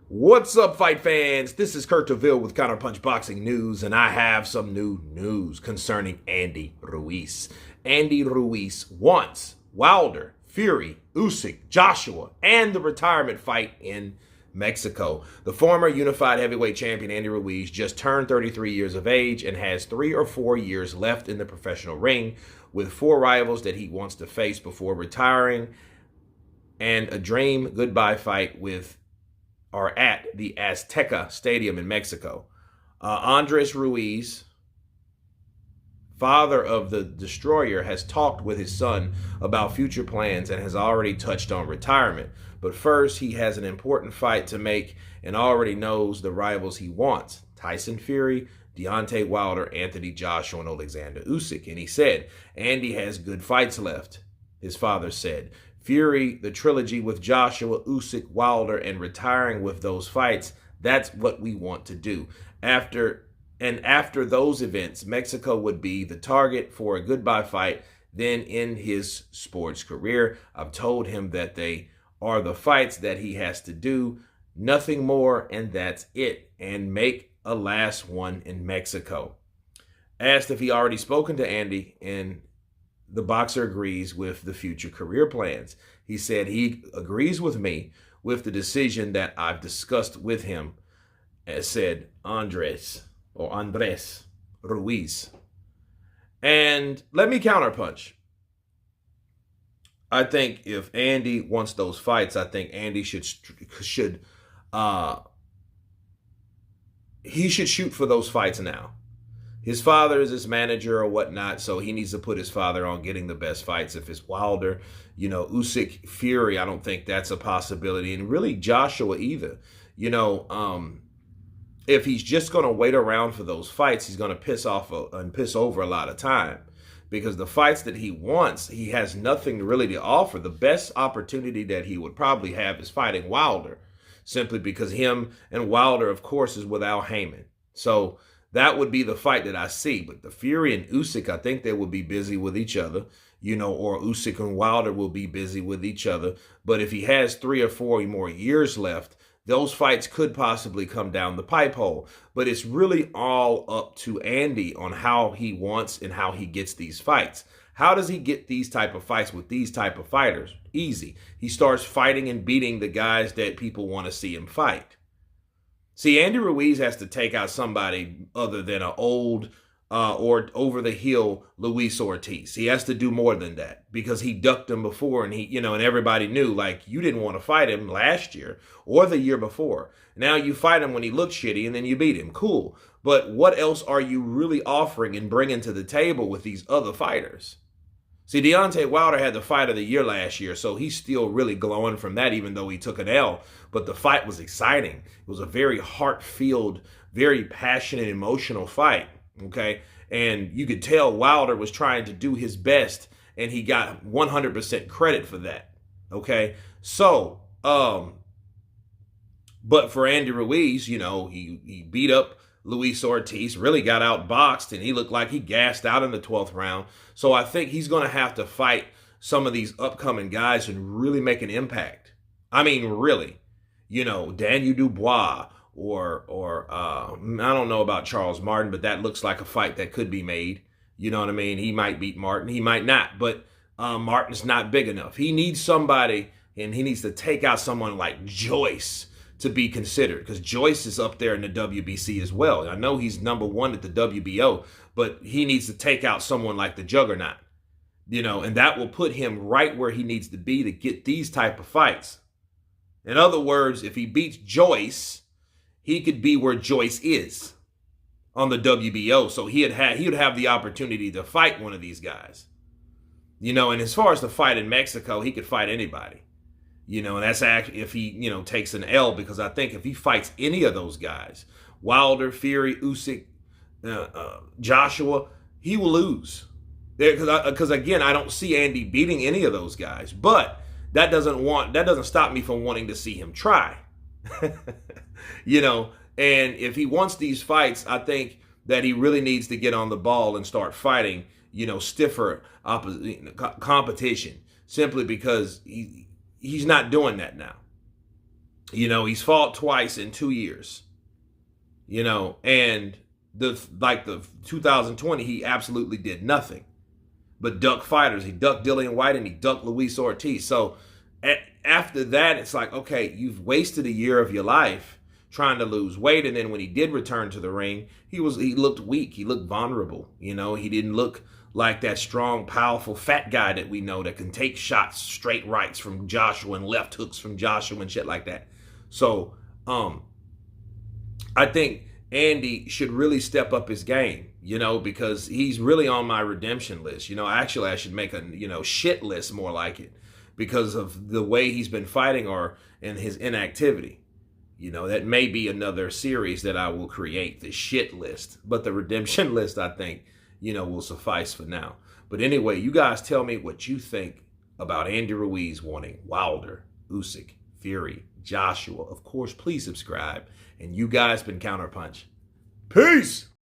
What's up, fight fans? This is Kurt DeVille with Counterpunch Boxing News, and I have some new news concerning Andy Ruiz. Andy Ruiz wants Wilder, Fury, Usyk, Joshua, and the retirement fight in Mexico. The former unified heavyweight champion Andy Ruiz just turned 33 years of age and has 3 or 4 years left in the professional ring, with 4 rivals that he wants to face before retiring, and a dream goodbye fight at the Azteca Stadium in Mexico. Andres Ruiz, father of the Destroyer, has talked with his son about future plans and has already touched on retirement. But first, he has an important fight to make and already knows the rivals he wants: Tyson Fury, Deontay Wilder, Anthony Joshua, and Alexander Usyk. And he said, Andy has good fights left, his father said. Fury, the trilogy with Joshua, Usyk, Wilder, and retiring with those fights, that's what we want to do. After those events, Mexico would be the target for a goodbye fight then in his sports career. I've told him that they are the fights that he has to do, nothing more, and that's it, and make a last one in Mexico. Asked if he already spoken to Andy, and the boxer agrees with the future career plans. He said he agrees with me with the decision that I've discussed with him, as said Andres Ruiz. And let me counterpunch. I think if Andy wants those fights, I think Andy should shoot for those fights now. His father is his manager or whatnot, so he needs to put his father on getting the best fights. If it's Wilder, Usyk, Fury, I don't think that's a possibility. And really Joshua either. If he's just going to wait around for those fights, he's going to piss over a lot of time. Because the fights that he wants, he has nothing really to offer. The best opportunity that he would probably have is fighting Wilder, simply because him and Wilder, of course, is without Heyman. So that would be the fight that I see. But the Fury and Usyk, I think they will be busy with each other, or Usyk and Wilder will be busy with each other. But if he has 3 or 4 more years left, those fights could possibly come down the pipe hole. But it's really all up to Andy on how he wants and how he gets these fights. How does he get these type of fights with these type of fighters? Easy. He starts fighting and beating the guys that people want to see him fight. See, Andy Ruiz has to take out somebody other than an old or over-the-hill Luis Ortiz. He has to do more than that because he ducked him before, and and everybody knew, like, you didn't want to fight him last year or the year before. Now you fight him when he looked shitty, and then you beat him. Cool. But what else are you really offering and bringing to the table with these other fighters? See, Deontay Wilder had the fight of the year last year, so he's still really glowing from that, even though he took an L. But the fight was exciting. It was a very heart-filled, very passionate, emotional fight, okay? And you could tell Wilder was trying to do his best, and he got 100% credit for that, okay? So, but for Andy Ruiz, he beat up Luis Ortiz, really got outboxed, and he looked like he gassed out in the 12th round. So I think he's going to have to fight some of these upcoming guys and really make an impact. I mean, really. Daniel Dubois or I don't know about Charles Martin, but that looks like a fight that could be made. You know what I mean? He might beat Martin. He might not, but Martin's not big enough. He needs somebody, and he needs to take out someone like Joyce to be considered, because Joyce is up there in the WBC as well. I know he's number 1 at the WBO, but he needs to take out someone like the Juggernaut, and that will put him right where he needs to be to get these type of fights. In other words, if he beats Joyce, he could be where Joyce is on the WBO. So he would have the opportunity to fight one of these guys. And as far as the fight in Mexico, he could fight anybody. And that's actually if he, takes an L, because I think if he fights any of those guys, Wilder, Fury, Usyk, Joshua, he will lose. Because again, I don't see Andy beating any of those guys. But that doesn't stop me from wanting to see him try. And if he wants these fights, I think that he really needs to get on the ball and start fighting, stiffer competition, simply because he's not doing that now. He's fought twice in 2 years. And the 2020, he absolutely did nothing but duck fighters. He ducked Dillian White and he ducked Luis Ortiz. So after that, it's like, okay, you've wasted a year of your life trying to lose weight. And then when he did return to the ring, he looked weak. He looked vulnerable. He didn't look like that strong, powerful, fat guy that we know that can take shots, straight rights from Joshua and left hooks from Joshua and shit like that. So I think Andy should really step up his game, because he's really on my redemption list. Actually, I should make a, shit list, more like it, because of the way he's been fighting or in his inactivity. That may be another series that I will create, the shit list. But the redemption list, I think, will suffice for now. But anyway, you guys tell me what you think about Andy Ruiz wanting Wilder, Usyk, Fury, Joshua. Of course, please subscribe. And you guys been Counterpunch. Peace!